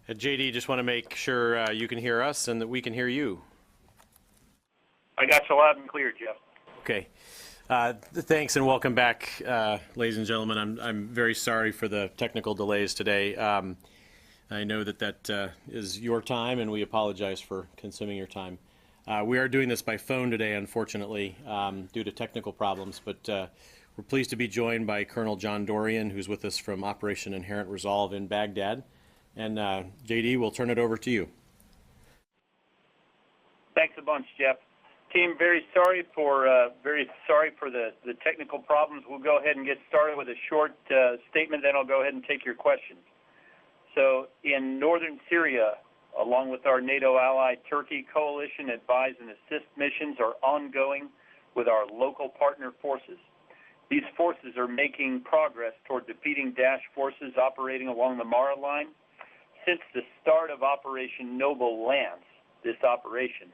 JD, just want to make sure you can hear us and that we can hear you. I got you loud and clear, Jeff. Okay. Thanks and welcome back, ladies and gentlemen. I'm very sorry for the technical delays today. I know that is your time, and we apologize for consuming your time. We are doing this by phone today, unfortunately, due to technical problems, but we're pleased to be joined by Colonel John Dorrian, who's with us from Operation Inherent Resolve in Baghdad. And JD, we'll turn it over to you. Thanks a bunch, Jeff. Team, very sorry for the technical problems. We'll go ahead and get started with a short statement, then I'll go ahead and take your questions. So in northern Syria, along with our NATO ally Turkey, coalition advise and assist missions are ongoing with our local partner forces. These forces are making progress toward defeating Daesh forces operating along the Mara line. Since the start of Operation Noble Lance, this operation,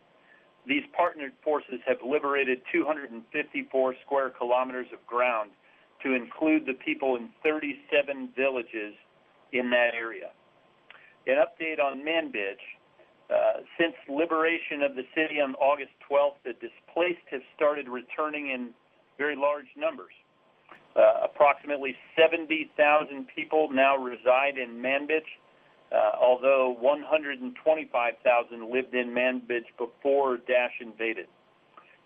these partnered forces have liberated 254 square kilometers of ground to include the people in 37 villages in that area. An update on Manbij. Since liberation of the city on August 12th, the displaced have started returning in very large numbers. Approximately 70,000 people now reside in Manbij, although 125,000 lived in Manbij before Daesh invaded.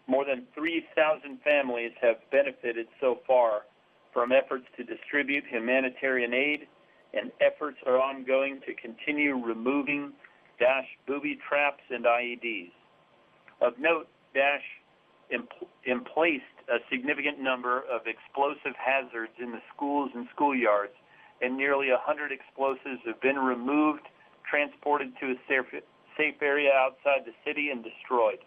More than 3,000 families have benefited so far from efforts to distribute humanitarian aid, and efforts are ongoing to continue removing Daesh booby traps and IEDs. Of note, Daesh emplaced a significant number of explosive hazards in the schools and schoolyards, and nearly 100 explosives have been removed, transported to a safe area outside the city, and destroyed.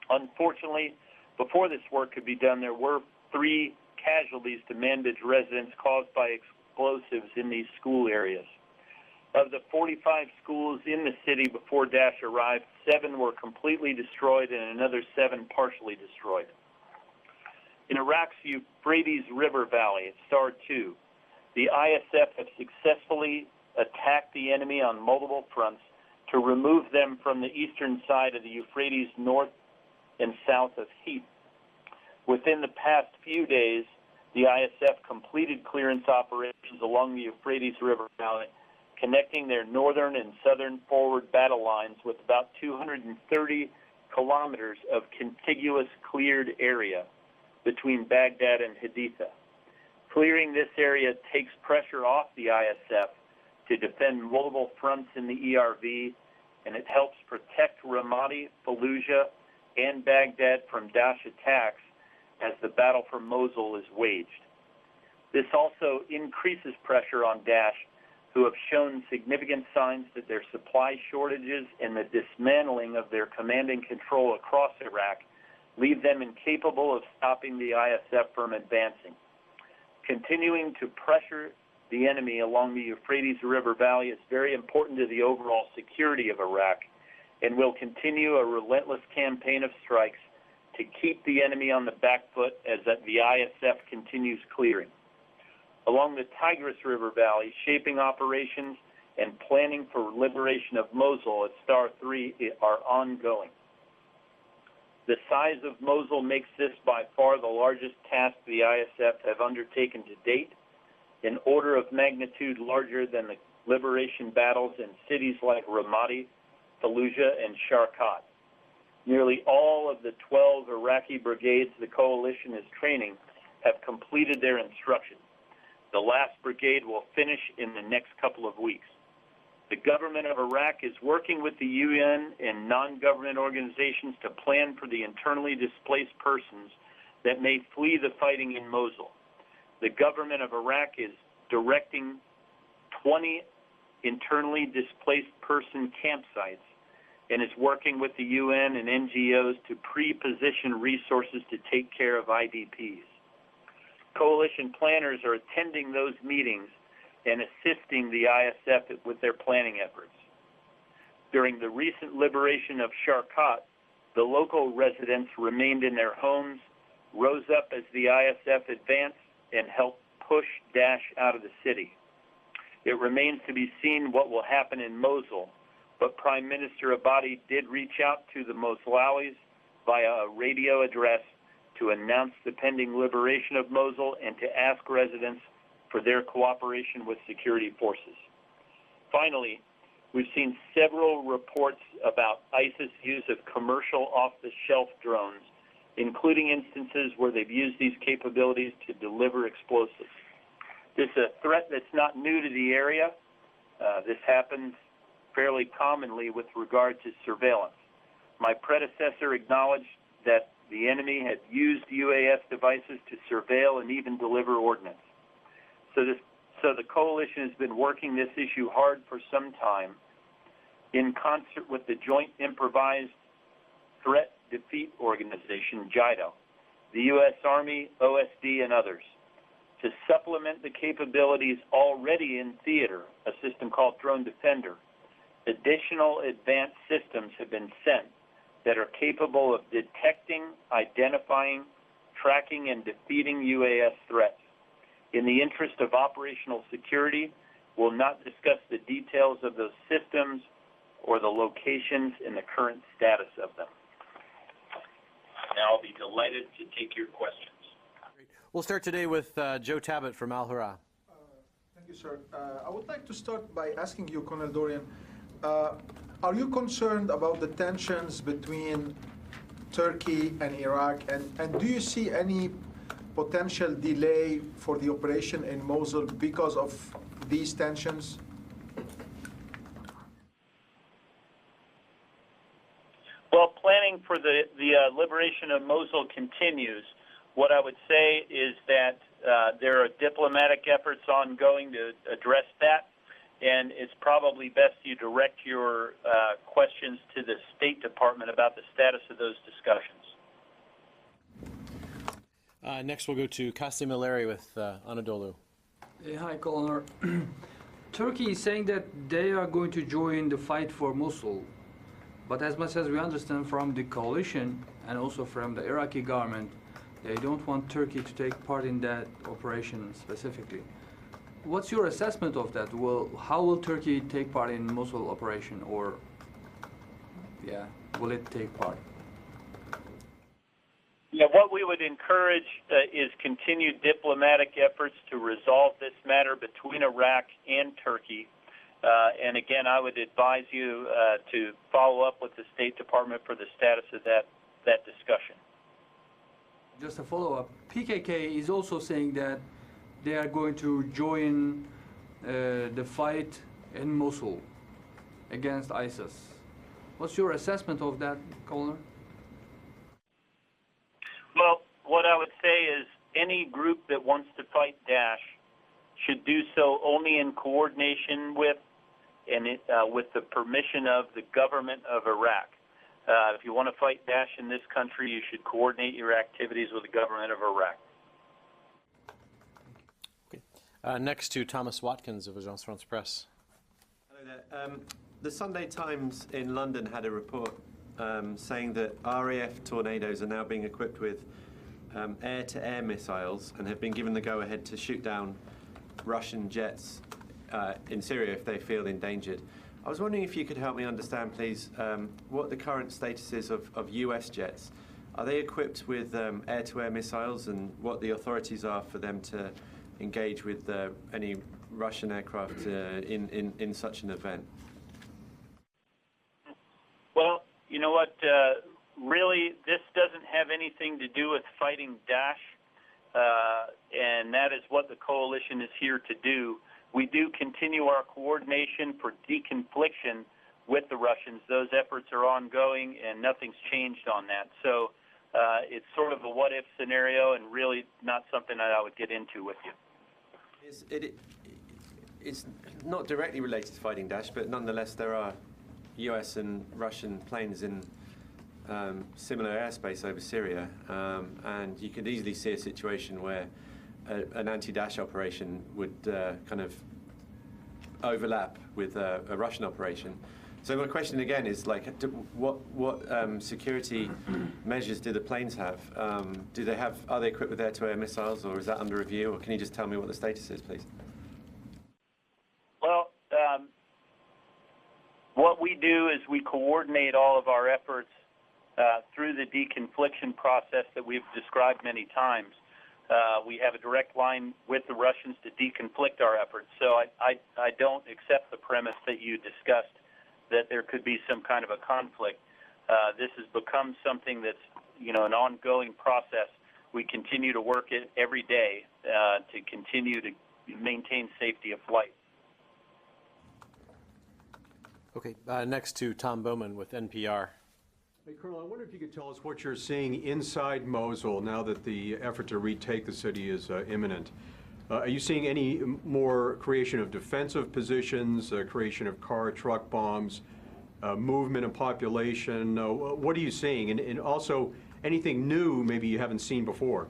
Unfortunately, before this work could be done, there were 3 casualties to Manbij residents caused by explosives in these school areas. Of the 45 schools in the city before Daesh arrived, 7 were completely destroyed and another 7 partially destroyed. In Iraq's Euphrates River Valley at Star 2, the ISF have successfully attacked the enemy on multiple fronts to remove them from the eastern side of the Euphrates north and south of Heath. Within the past few days, the ISF completed clearance operations along the Euphrates River Valley, connecting their northern and southern forward battle lines with about 230 kilometers of contiguous cleared area between Baghdad and Haditha. Clearing this area takes pressure off the ISF to defend multiple fronts in the ERV, and it helps protect Ramadi, Fallujah, and Baghdad from Daesh attacks as the battle for Mosul is waged. This also increases pressure on Daesh, who have shown significant signs that their supply shortages and the dismantling of their command and control across Iraq leave them incapable of stopping the ISF from advancing. Continuing to pressure the enemy along the Euphrates River Valley is very important to the overall security of Iraq, and will continue a relentless campaign of strikes to keep the enemy on the back foot as the ISF continues clearing. Along the Tigris River Valley, shaping operations and planning for liberation of Mosul at Star 3 are ongoing. The size of Mosul makes this by far the largest task the ISF have undertaken to date, an order of magnitude larger than the liberation battles in cities like Ramadi, Fallujah, and Sharqat. Nearly all of the 12 Iraqi brigades the coalition is training have completed their instruction. The last brigade will finish in the next couple of weeks. The government of Iraq is working with the UN and non-government organizations to plan for the internally displaced persons that may flee the fighting in Mosul. The government of Iraq is directing 20 internally displaced person campsites and is working with the UN and NGOs to pre-position resources to take care of IDPs. Coalition planners are attending those meetings and assisting the ISF with their planning efforts. During the recent liberation of Sharqat, the local residents remained in their homes, rose up as the ISF advanced, and helped push Daesh out of the city. It remains to be seen what will happen in Mosul, but Prime Minister Abadi did reach out to the Mosulis via a radio address to announce the pending liberation of Mosul and to ask residents for their cooperation with security forces. Finally, we've seen several reports about ISIS use of commercial off-the-shelf drones, including instances where they've used these capabilities to deliver explosives. This is a threat that's not new to the area. This happens fairly commonly with regard to surveillance. My predecessor acknowledged that the enemy had used UAS devices to surveil and even deliver ordnance. So the coalition has been working this issue hard for some time in concert with the Joint Improvised Threat Defeat Organization, JIDO, the U.S. Army, OSD, and others, to supplement the capabilities already in theater, a system called Drone Defender. Additional advanced systems have been sent that are capable of detecting, identifying, tracking, and defeating UAS threats. In the interest of operational security, we'll not discuss the details of those systems or the locations and the current status of them. Now I'll be delighted to take your questions. We'll start today with Joe Tabbitt from Al Hurrah. Thank you, sir. I would like to start by asking you, Colonel Dorrian, are you concerned about the tensions between Turkey and Iraq, and do you see any potential delay for the operation in Mosul because of these tensions? Well, planning for the liberation of Mosul continues. What I would say is that there are diplomatic efforts ongoing to address that, and it's probably best you direct your questions to the State Department about the status of those discussions. Next, we'll go to Kasim Ileri with Anadolu. Hi, Colonel. Turkey is saying that they are going to join the fight for Mosul. But as much as we understand from the coalition and also from the Iraqi government, they don't want Turkey to take part in that operation specifically. What's your assessment of that? How will Turkey take part in Mosul operation, or will it take part? Yeah, what we would encourage is continued diplomatic efforts to resolve this matter between Iraq and Turkey. And again, I would advise you to follow up with the State Department for the status of that discussion. Just a follow-up. PKK is also saying that they are going to join the fight in Mosul against ISIS. What's your assessment of that, Colonel? Well, what I would say is any group that wants to fight Daesh should do so only in coordination with and with the permission of the government of Iraq. If you want to fight Daesh in this country, you should coordinate your activities with the government of Iraq. Okay. Next to Thomas Watkins of Agence France Presse. Hello there. The Sunday Times in London had a report saying that RAF Tornadoes are now being equipped with air-to-air missiles and have been given the go-ahead to shoot down Russian jets in Syria if they feel endangered. I was wondering if you could help me understand, please, what the current status is of US jets. Are they equipped with air-to-air missiles, and what the authorities are for them to engage with any Russian aircraft in such an event? Well, you know what? Really, this doesn't have anything to do with fighting Daesh, and that is what the coalition is here to do. We do continue our coordination for deconfliction with the Russians. Those efforts are ongoing, and nothing's changed on that. So it's sort of a what-if scenario, and really not something that I would get into with you. It's not directly related to fighting Daesh, but nonetheless there are US and Russian planes in similar airspace over Syria, and you could easily see a situation where an anti-Daesh operation would kind of overlap with a Russian operation. So my question again is, like, what security measures do the planes have? Are they equipped with air-to-air missiles, or is that under review? Or can you just tell me what the status is, please? do is we coordinate all of our efforts through the deconfliction process that we've described many times. We have a direct line with the Russians to deconflict our efforts. So I don't accept the premise that you discussed that there could be some kind of a conflict. This has become something that's, an ongoing process. We continue to work it every day to continue to maintain safety of flight. Okay, next to Tom Bowman with NPR. Hey, Colonel, I wonder if you could tell us what you're seeing inside Mosul now that the effort to retake the city is imminent. Are you seeing any more creation of defensive positions, creation of car, truck bombs, movement of population? What are you seeing? And also, anything new maybe you haven't seen before?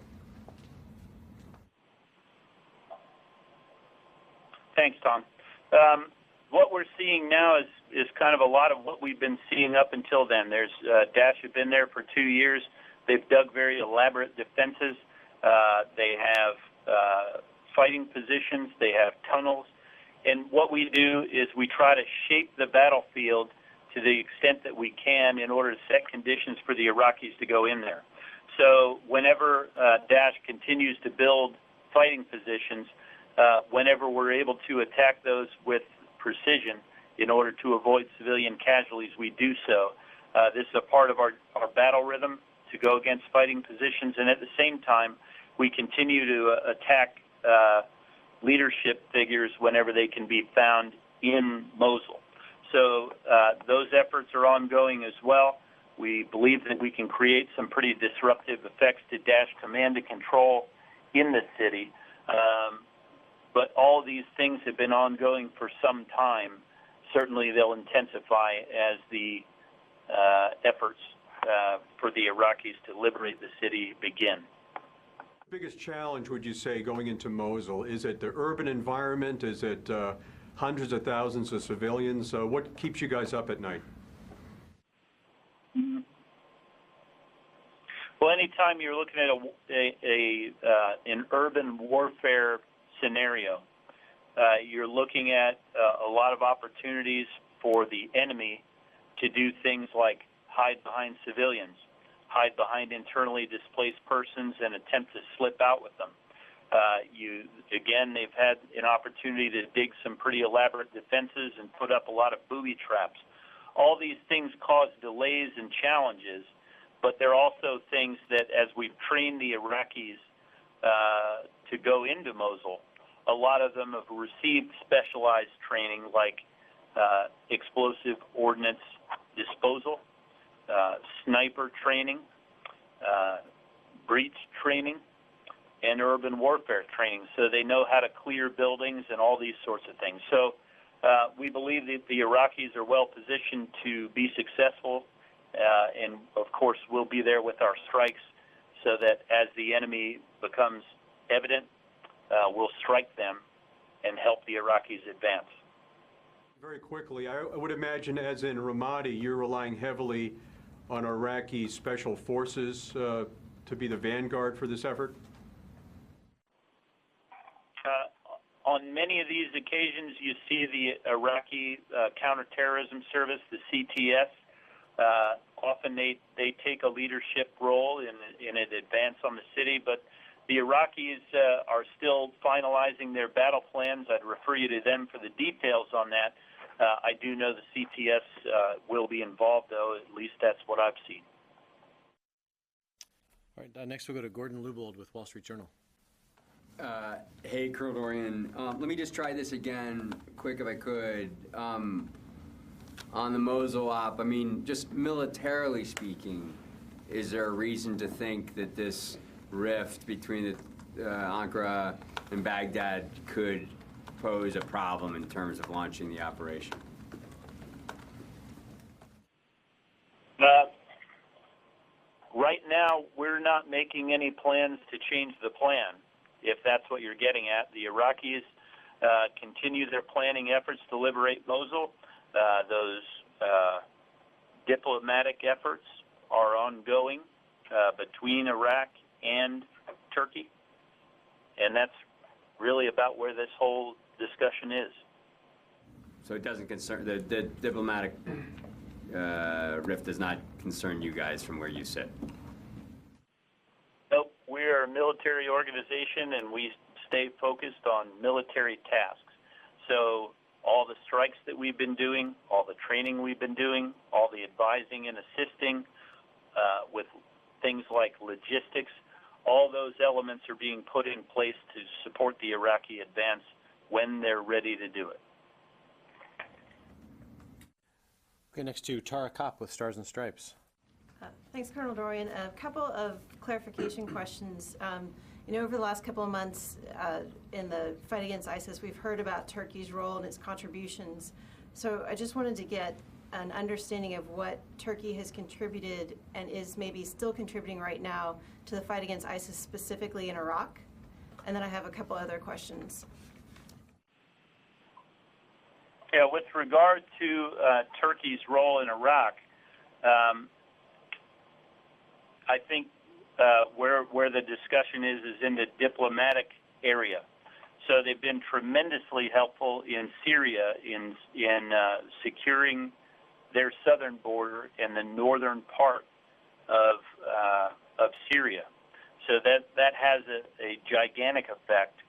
Thanks, Tom. What we're seeing now is kind of a lot of what we've been seeing up until then. There's Daesh have been there for 2 years. They've dug very elaborate defenses. They have fighting positions. They have tunnels. And what we do is we try to shape the battlefield to the extent that we can in order to set conditions for the Iraqis to go in there. So whenever Daesh continues to build fighting positions, whenever we're able to attack those with precision in order to avoid civilian casualties, we do so. This is a part of our battle rhythm to go against fighting positions, and at the same time, we continue to attack leadership figures whenever they can be found in Mosul. So those efforts are ongoing as well. We believe that we can create some pretty disruptive effects to Daesh command and control in the city. But all these things have been ongoing for some time. Certainly they'll intensify as the efforts for the Iraqis to liberate the city begin. The biggest challenge, would you say, going into Mosul? Is it the urban environment? Is it hundreds of thousands of civilians? What keeps you guys up at night? Well, anytime you're looking at an urban warfare scenario, you're looking at a lot of opportunities for the enemy to do things like hide behind civilians, hide behind internally displaced persons, and attempt to slip out with them. They've had an opportunity to dig some pretty elaborate defenses and put up a lot of booby traps. All these things cause delays and challenges, but they're also things that, as we've trained the Iraqis to go into Mosul, a lot of them have received specialized training like explosive ordnance disposal, sniper training, breach training, and urban warfare training. So they know how to clear buildings and all these sorts of things. So we believe that the Iraqis are well positioned to be successful, and of course we'll be there with our strikes so that as the enemy becomes evident, we'll strike them and help the Iraqis advance. Very quickly, I would imagine, as in Ramadi, you're relying heavily on Iraqi special forces to be the vanguard for this effort? On many of these occasions, you see the Iraqi Counterterrorism Service, the CTS. Often they take a leadership role in an advance on the city, but the Iraqis are still finalizing their battle plans. I'd refer you to them for the details on that. I do know the CTS will be involved, though. At least that's what I've seen. All right, next we'll go to Gordon Lubold with Wall Street Journal. Hey, Colonel Dorrian. Let me just try this again, quick if I could. On the Mosul op, I mean, just militarily speaking, is there a reason to think that this rift between Ankara and Baghdad could pose a problem in terms of launching the operation? Right now, we're not making any plans to change the plan, if that's what you're getting at. The Iraqis continue their planning efforts to liberate Mosul. Those diplomatic efforts are ongoing between Iraq and Turkey, and that's really about where this whole discussion is. So it doesn't concern the diplomatic rift does not concern you guys from where you sit. Nope, we are a military organization and we stay focused on military tasks. So all the strikes that we've been doing, all the training we've been doing, all the advising and assisting with things like logistics, all those elements are being put in place to support the Iraqi advance when they're ready to do it. Okay, next to Tara Kopp with Stars and Stripes. Thanks, Colonel Dorrian. A couple of clarification questions. Over the last couple of months in the fight against ISIS, we've heard about Turkey's role and its contributions. So I just wanted to get an understanding of what Turkey has contributed and is maybe still contributing right now to the fight against ISIS, specifically in Iraq. And then I have a couple other questions. Yeah, with regard to Turkey's role in Iraq, I think where the discussion is in the diplomatic area. So they've been tremendously helpful in Syria in securing their southern border and the northern part of Syria. So that has a gigantic effect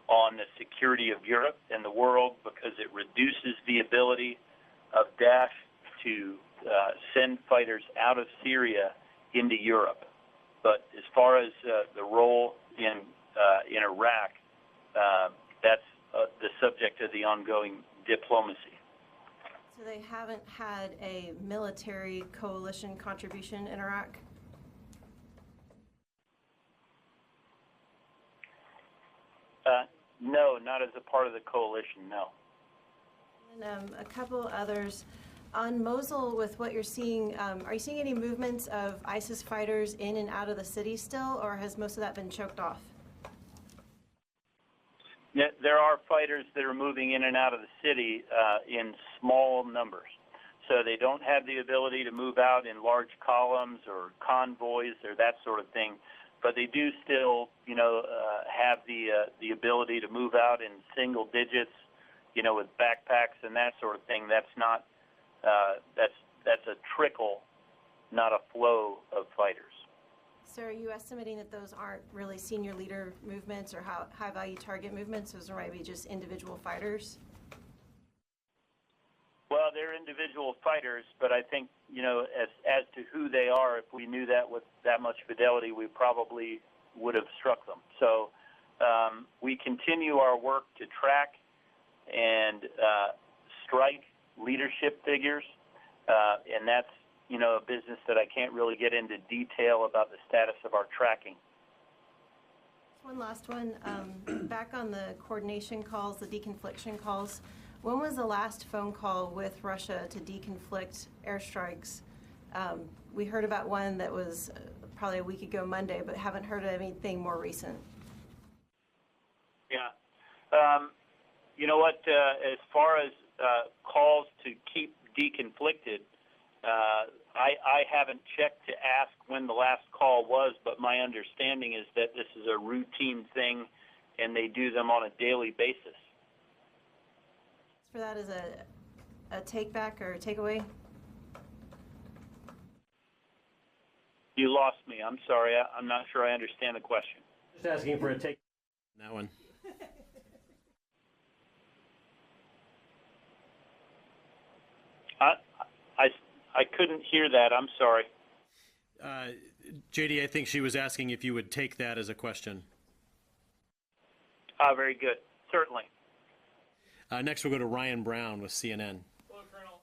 on the security of Europe and the world because it reduces the ability of Daesh to send fighters out of Syria into Europe. But as far as the role in Iraq, that's the subject of the ongoing diplomacy. So they haven't had a military coalition contribution in Iraq? No, not as a part of the coalition, no. And a couple others. On Mosul, with what you're seeing, are you seeing any movements of ISIS fighters in and out of the city still, or has most of that been choked off? There are fighters that are moving in and out of the city in small numbers. So they don't have the ability to move out in large columns or convoys or that sort of thing. But they do still, have the ability to move out in single digits, with backpacks and that sort of thing. That's not that's a trickle, not a flow of fighters. So are you estimating that those aren't really senior leader movements or high-value target movements? Those are maybe just individual fighters? Well, they're individual fighters, but I think, as to who they are, if we knew that with that much fidelity, we probably would have struck them. So we continue our work to track and strike leadership figures, and that's, a business that I can't really get into detail about the status of our tracking. One last one. Back on the coordination calls, the deconfliction calls, when was the last phone call with Russia to deconflict airstrikes? We heard about one that was probably a week ago Monday, but haven't heard of anything more recent. Yeah. You know what? As far as calls to keep deconflicted, I haven't checked to ask when the last call was, but my understanding is that this is a routine thing, and they do them on a daily basis. For that as a take back or a takeaway? You lost me. I'm sorry. I'm not sure I understand the question. Just asking for a take on that one. I couldn't hear that. I'm sorry. JD, I think she was asking if you would take that as a question. Very good. Certainly. Next, we'll go to Ryan Brown with CNN. Hello, Colonel.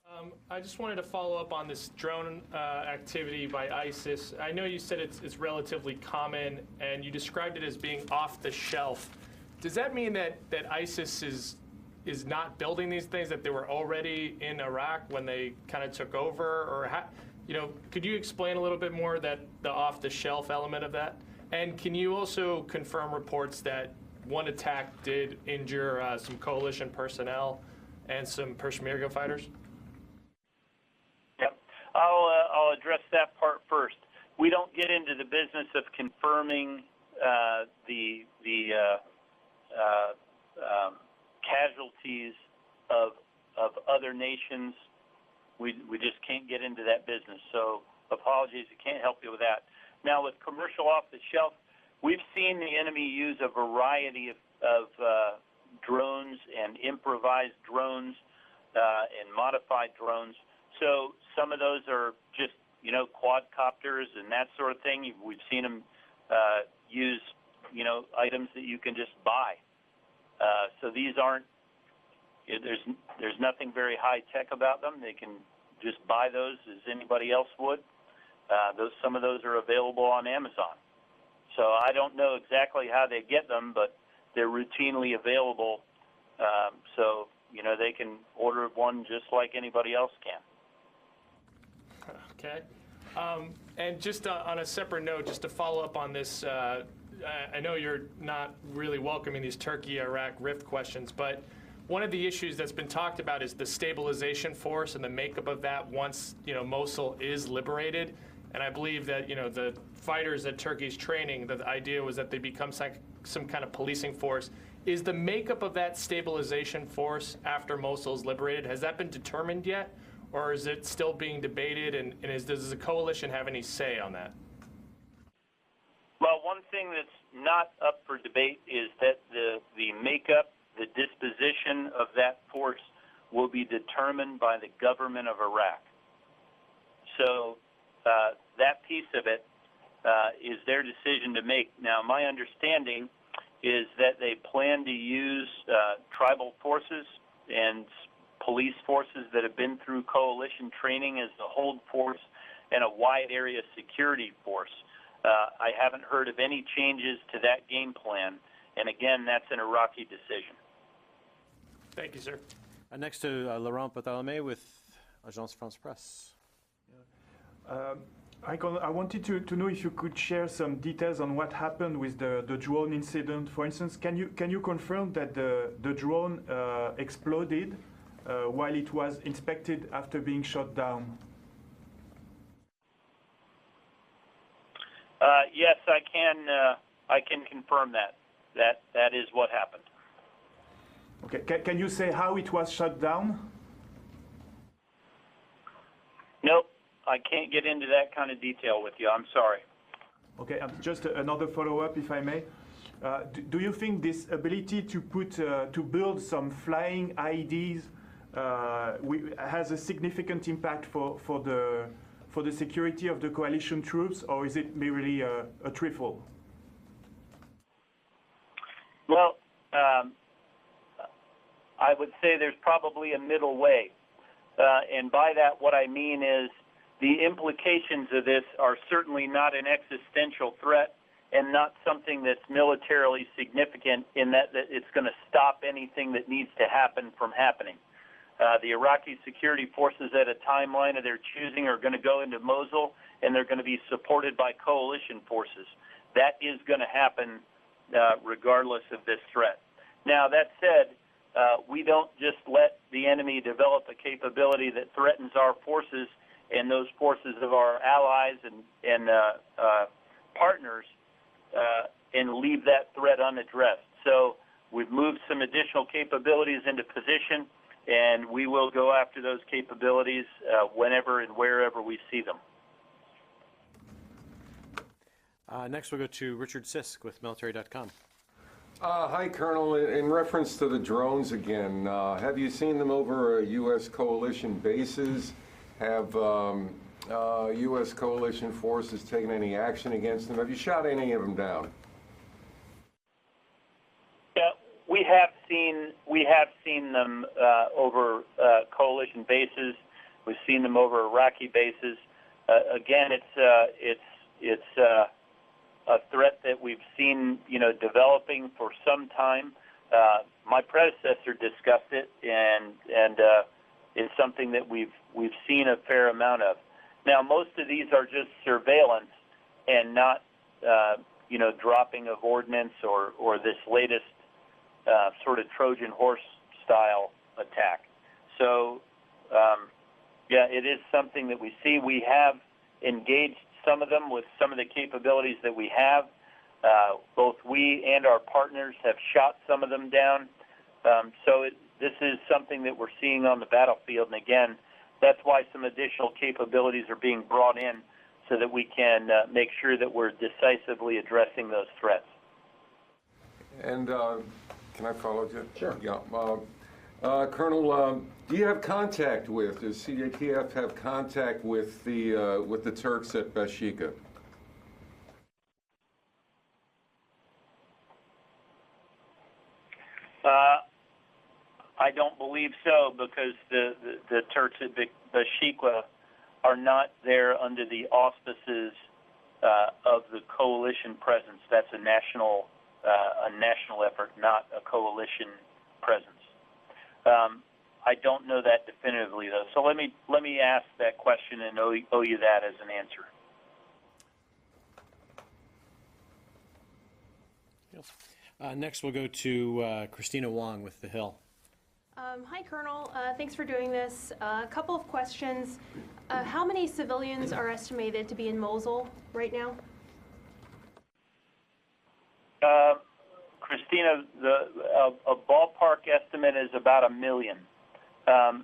I just wanted to follow up on this drone activity by ISIS. I know you said it's relatively common, and you described it as being off the shelf. Does that mean that ISIS is not building these things, that they were already in Iraq when they kind of took over? Or could you explain a little bit more that the off-the-shelf element of that? And can you also confirm reports that one attack did injure some coalition personnel and some Peshmerga fighters? Yep. I'll address that part first. We don't get into the business of confirming the casualties of other nations we just can't get into that business. So apologies, I can't help you with that. Now, with commercial off the shelf, we've seen the enemy use a variety of drones and improvised drones and modified drones. So some of those are just, quadcopters and that sort of thing. We've seen them use, items that you can just buy. So these aren't, there's nothing very high tech about them. They can just buy those as anybody else would. Some of those are available on Amazon. So I don't know exactly how they get them, but they're routinely available. So, they can order one just like anybody else can. Okay. And just on a separate note, just to follow up on this, I know you're not really welcoming these Turkey-Iraq rift questions, but one of the issues that's been talked about is the stabilization force and the makeup of that once, Mosul is liberated. And I believe that, the fighters that Turkey's training, the idea was that they become some kind of policing force. Is the makeup of that stabilization force after Mosul's liberated, has that been determined yet? Or is it still being debated, and does the coalition have any say on that? Well, one thing that's not up for debate is that the makeup, the disposition of that force will be determined by the government of Iraq. So that piece of it is their decision to make. Now, my understanding is that they plan to use tribal forces and police forces that have been through coalition training as the hold force and a wide area security force. I haven't heard of any changes to that game plan, and again, that's an Iraqi decision. Thank you, sir. Next to Laurent Bartholomé with Agence France Presse. I wanted to know if you could share some details on what happened with the drone incident. For instance, can you confirm that the drone exploded while it was inspected after being shot down? Yes, I can. I can confirm that. That is what happened. Okay. Can you say how it was shot down? Nope. I can't get into that kind of detail with you. I'm sorry. Okay. Just another follow-up, if I may. Do you think this ability to build some flying IEDs has a significant impact for the security of the coalition troops, or is it merely a trifle? Well, I would say there's probably a middle way. And by that, what I mean is the implications of this are certainly not an existential threat and not something that's militarily significant in that it's going to stop anything that needs to happen from happening. The Iraqi security forces at a timeline of their choosing are going to go into Mosul, and they're going to be supported by coalition forces. That is going to happen regardless of this threat. Now, that said, we don't just let the enemy develop a capability that threatens our forces and those forces of our allies and partners and leave that threat unaddressed. So we've moved some additional capabilities into position, and we will go after those capabilities whenever and wherever we see them. Next, we'll go to Richard Sisk with military.com. Hi, Colonel. In reference to the drones again, have you seen them over U.S. coalition bases? Have U.S. coalition forces taken any action against them? Have you shot any of them down? Yeah, we have seen them over coalition bases. We've seen them over Iraqi bases. Again, it's a threat that we've seen, developing for some time. My predecessor discussed it, and it's something that we've seen a fair amount of. Now, most of these are just surveillance and not, dropping of ordnance or this latest sort of Trojan horse style attack. So, it is something that we see. We have engaged some of them with some of the capabilities that we have. Both we and our partners have shot some of them down. This is something that we're seeing on the battlefield. And again, that's why some additional capabilities are being brought in so that we can make sure that we're decisively addressing those threats. And can I follow you? Sure. Yeah. Colonel, do you have contact with, does CJTF have contact with the Turks at Bashika? I don't believe so, because the Turks at Bashika are not there under the auspices of the coalition presence. That's a national effort, not a coalition presence. I don't know that definitively, though. So let me ask that question and owe you that as an answer. Next, we'll go to Christina Wong with The Hill. Hi, Colonel. Thanks for doing this. A couple of questions. How many civilians are estimated to be in Mosul right now? Christina, a ballpark estimate is about 1 million.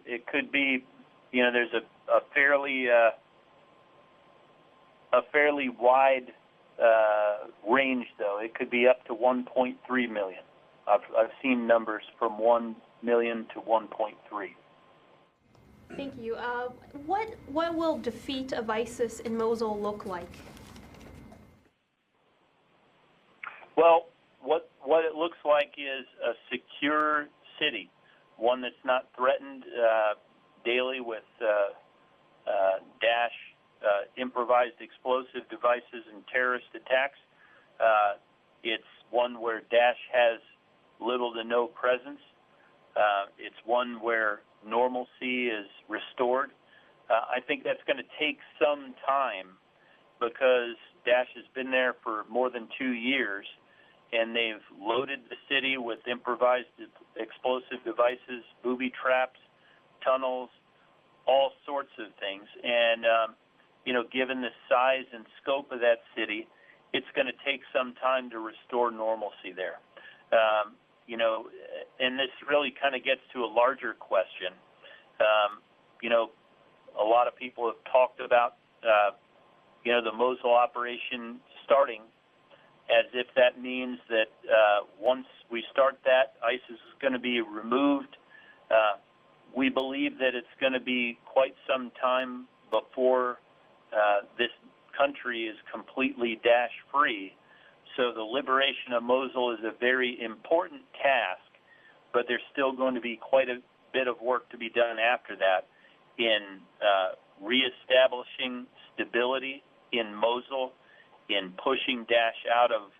It could be, there's a fairly wide range, though. It could be up to 1.3 million. I've seen numbers from 1 million to 1.3. Thank you. What will defeat of ISIS in Mosul look like? Well, what it looks like is a secure city, one that's not threatened daily with Daesh improvised explosive devices and terrorist attacks. It's one where Daesh has little to no presence. It's one where normalcy is restored. I think that's going to take some time, because Daesh has been there for more than 2 years, and they've loaded the city with improvised explosive devices, booby traps, tunnels, all sorts of things. And, given the size and scope of that city, it's going to take some time to restore normalcy there. And this really kind of gets to a larger question. A lot of people have talked about, the Mosul operation starting, as if that means that once we start that, ISIS is going to be removed. We believe that it's going to be quite some time before this country is completely Daesh-free. So the liberation of Mosul is a very important task, but there's still going to be quite a bit of work to be done after that in reestablishing stability in Mosul, in pushing Daesh out of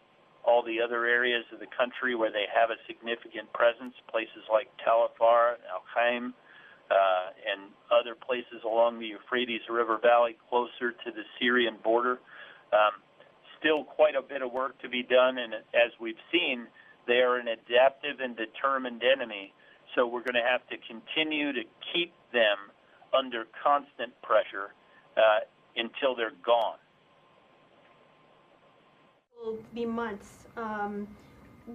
all the other areas of the country where they have a significant presence, places like Tal Afar, Al-Qaim, and other places along the Euphrates River Valley closer to the Syrian border. Still quite a bit of work to be done, and as we've seen, they are an adaptive and determined enemy, so we're going to have to continue to keep them under constant pressure until they're gone. Will be months.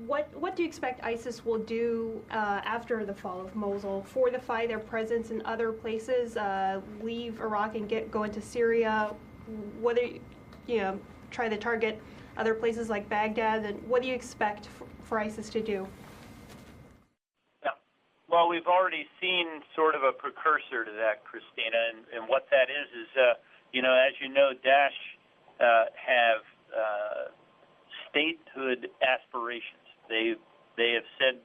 What do you expect ISIS will do after the fall of Mosul? Fortify their presence in other places, leave Iraq and go into Syria? Whether try to target other places like Baghdad, and what do you expect for ISIS to do? Yeah. Well, we've already seen sort of a precursor to that, Christina, and what that is, as you know, Daesh have statehood aspirations. They have said,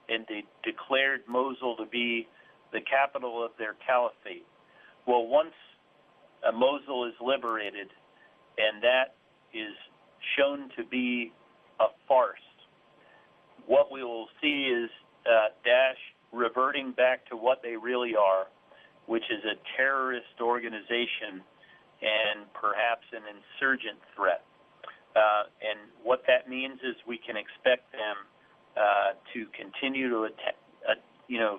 and they declared Mosul to be the capital of their caliphate. Well, once Mosul is liberated, and that is shown to be a farce, what we will see is Daesh reverting back to what they really are, which is a terrorist organization and perhaps an insurgent threat. And what that means is we can expect them to continue to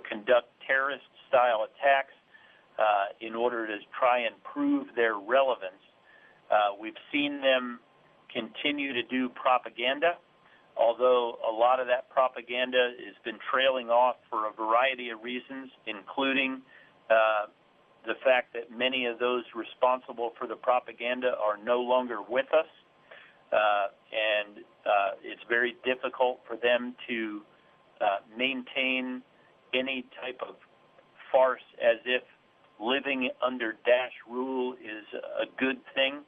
conduct terrorist-style attacks in order to try and prove their relevance. We've seen them continue to do propaganda, although a lot of that propaganda has been trailing off for a variety of reasons, including the fact that many of those responsible for the propaganda are no longer with us, and it's very difficult for them to maintain any type of farce as if living under Daesh rule is a good thing,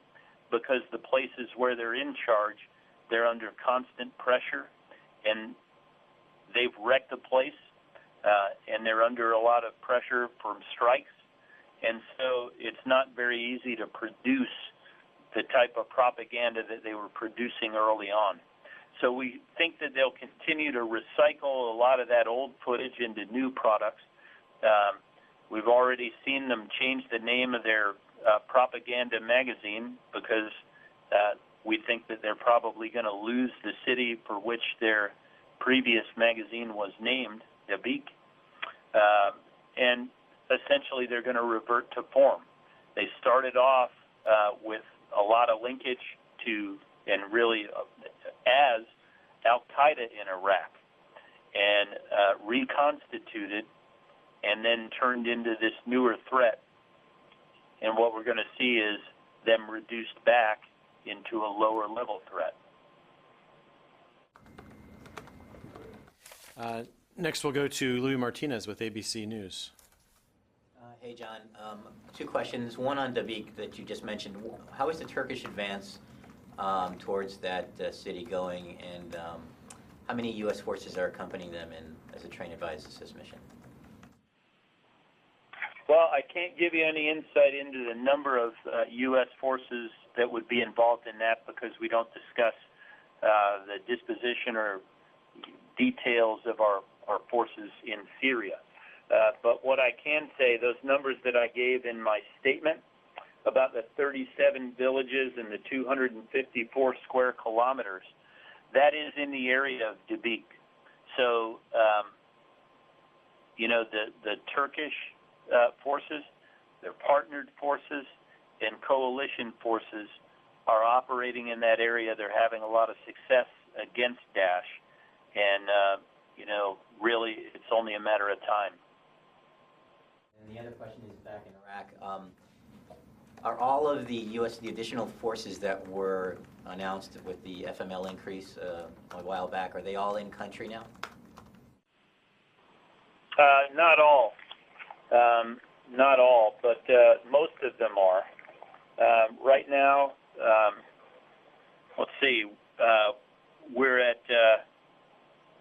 because the places where they're in charge, they're under constant pressure, and they've wrecked the place, and they're under a lot of pressure from strikes, and so it's not very easy to produce the type of propaganda that they were producing early on. So we think that they'll continue to recycle a lot of that old footage into new products. We've already seen them change the name of their propaganda magazine, because we think that they're probably going to lose the city for which their previous magazine was named, Dabiq. And essentially they're going to revert to form. They started off with a lot of linkage to, and really as, Al-Qaeda in Iraq, and reconstituted, and then turned into this newer threat. And what we're going to see is them reduced back into a lower level threat. Next, we'll go to Louis Martinez with ABC News. Hey, John. Two questions. One on Dabiq that you just mentioned. How is the Turkish advance towards that city going, and how many U.S. forces are accompanying them as a train advised assist mission? Well, I can't give you any insight into the number of U.S. forces that would be involved in that, because we don't discuss the disposition or details of our forces in Syria. But what I can say, those numbers that I gave in my statement about the 37 villages and the 254 square kilometers, that is in the area of Dabiq. So, you know, the Turkish forces, their partnered forces, and coalition forces are operating in that area. They're having a lot of success against Daesh, and you know, really, it's only a matter of time. And the other question is back in Iraq. Are all of the additional forces that were announced with the FML increase a while back, are they all in country now? Not all. Not all, but most of them are. Right now, let's see, we're at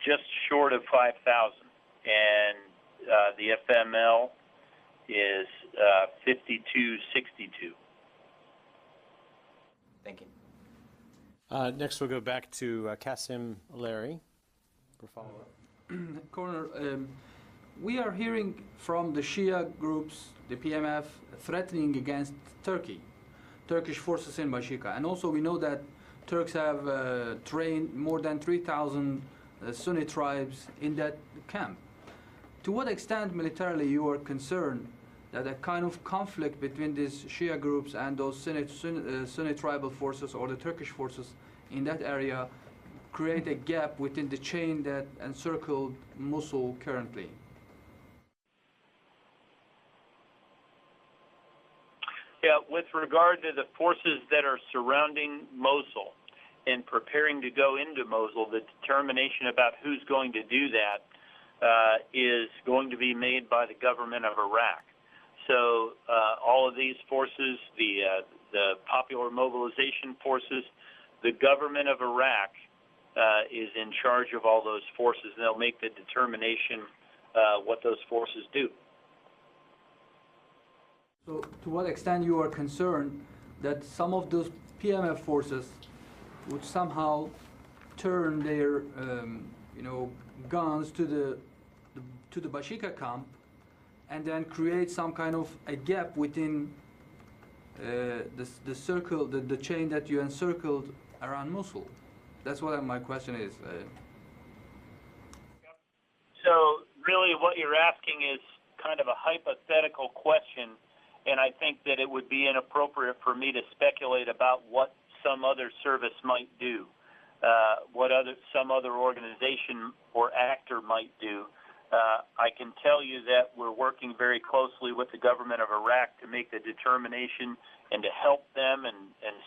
just short of 5,000, and the FML is 5262. Thank you. Next, we'll go back to Qasim Larry for follow-up. Colonel, we are hearing from the Shia groups, the PMF, threatening against Turkish forces in Bashika. And also we know that Turks have trained more than 3,000 Sunni tribes in that camp. To what extent militarily you are concerned that a kind of conflict between these Shia groups and those Sunni tribal forces or the Turkish forces in that area create a gap within the chain that encircled Mosul currently? Yeah, with regard to the forces that are surrounding Mosul and preparing to go into Mosul, the determination about who's going to do that is going to be made by the government of Iraq. So all of these forces, the Popular Mobilization Forces, the government of Iraq is in charge of all those forces, and they'll make the determination what those forces do. So to what extent you are concerned that some of those PMF forces would somehow turn their guns to the Bashika camp and then create some kind of a gap within the circle, the chain that you encircled around Mosul? That's what my question is. So really what you're asking is kind of a hypothetical question, and I think that it would be inappropriate for me to speculate about what some other service might do, what some other organization or actor might do. I can tell you that we're working very closely with the government of Iraq to make the determination and to help them and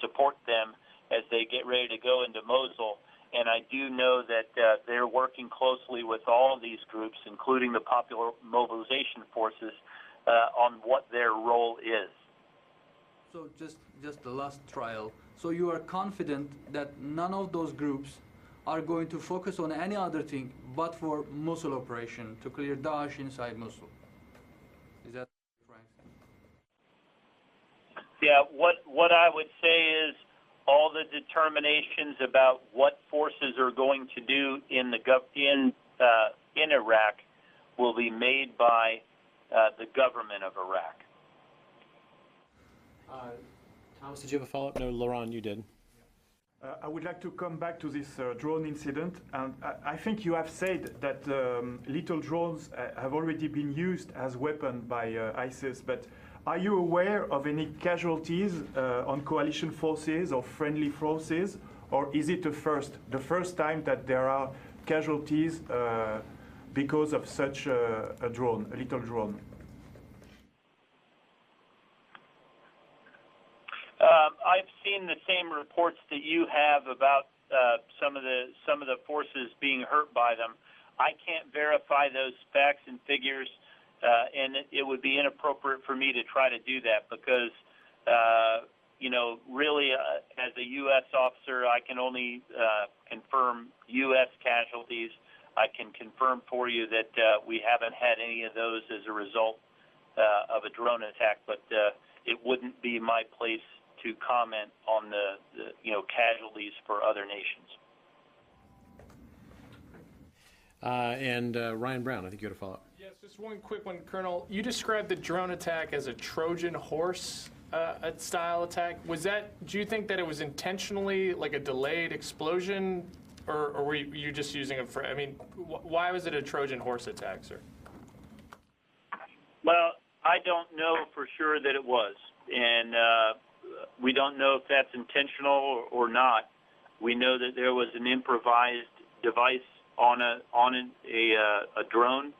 support them as they get ready to go into Mosul. And I do know that they're working closely with all of these groups, including the Popular Mobilization Forces, on what their role is. So just the last trial. So you are confident that none of those groups are going to focus on any other thing but for Mosul operation to clear Daesh inside Mosul? Is that right? Yeah, what I would say is all the determinations about what forces are going to do in Iraq will be made by the government of Iraq. Thomas, did you have a follow-up? No, Laurent, you did. I would like to come back to this drone incident, and I think you have said that little drones have already been used as weapon by ISIS, but are you aware of any casualties on coalition forces or friendly forces, or is it the first time that there are casualties because of such a drone, a little drone? I've seen the same reports that you have about some of the forces being hurt by them. I can't verify those facts and figures, and it would be inappropriate for me to try to do that because, really, as a U.S. officer, I can only confirm U.S. casualties. I can confirm for you that we haven't had any of those as a result of a drone attack, but it wouldn't be my place to comment on the casualties for other nations. And Ryan Brown, I think you had a follow-up. Yes, just one quick one, Colonel. You described the drone attack as a Trojan horse style attack. Do you think that it was intentionally like a delayed explosion, or were you just using it for, why was it a Trojan horse attack, sir? Well, I don't know for sure that it was, and we don't know if that's intentional or not. We know that there was an improvised device on a drone,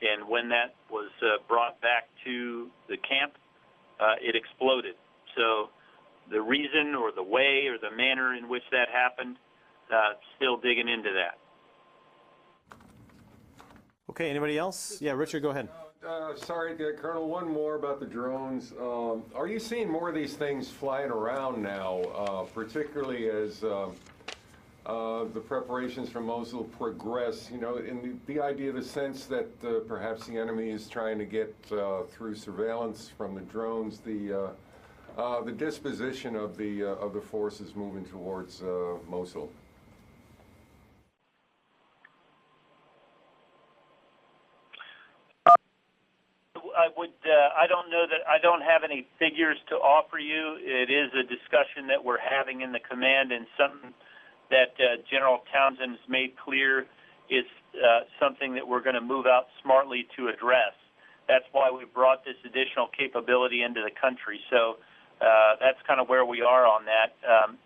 and when that was brought back to the camp, it exploded. So the reason or the way or the manner in which that happened, still digging into that. Okay, anybody else? Yeah, Richard, go ahead. Sorry, Colonel, one more about the drones. Are you seeing more of these things flying around now, particularly as the preparations for Mosul progress? In the idea, the sense that perhaps the enemy is trying to get through surveillance from the drones, the disposition of the forces moving towards Mosul. I don't know that I don't have any figures to offer you. It is a discussion that we're having in the command, and something that General Townsend has made clear is something that we're going to move out smartly to address. That's why we brought this additional capability into the country. So that's kind of where we are on that.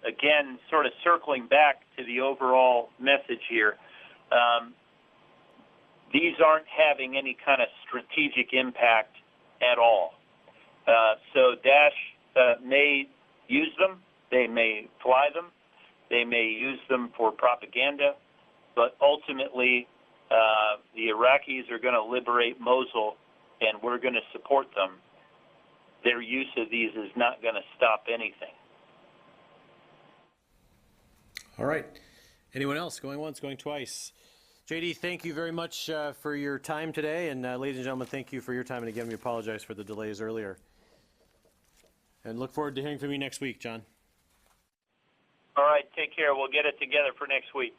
Again, sort of circling back to the overall message here, these aren't having any kind of strategic impact at all. So Daesh may use them, they may fly them, they may use them for propaganda, but ultimately the Iraqis are going to liberate Mosul, and we're going to support them. Their use of these is not going to stop anything. All right. Anyone else? Going once, going twice. JD, thank you very much for your time today. And ladies and gentlemen, thank you for your time. And again, we apologize for the delays earlier. And look forward to hearing from you next week, John. All right, take care. We'll get it together for next week.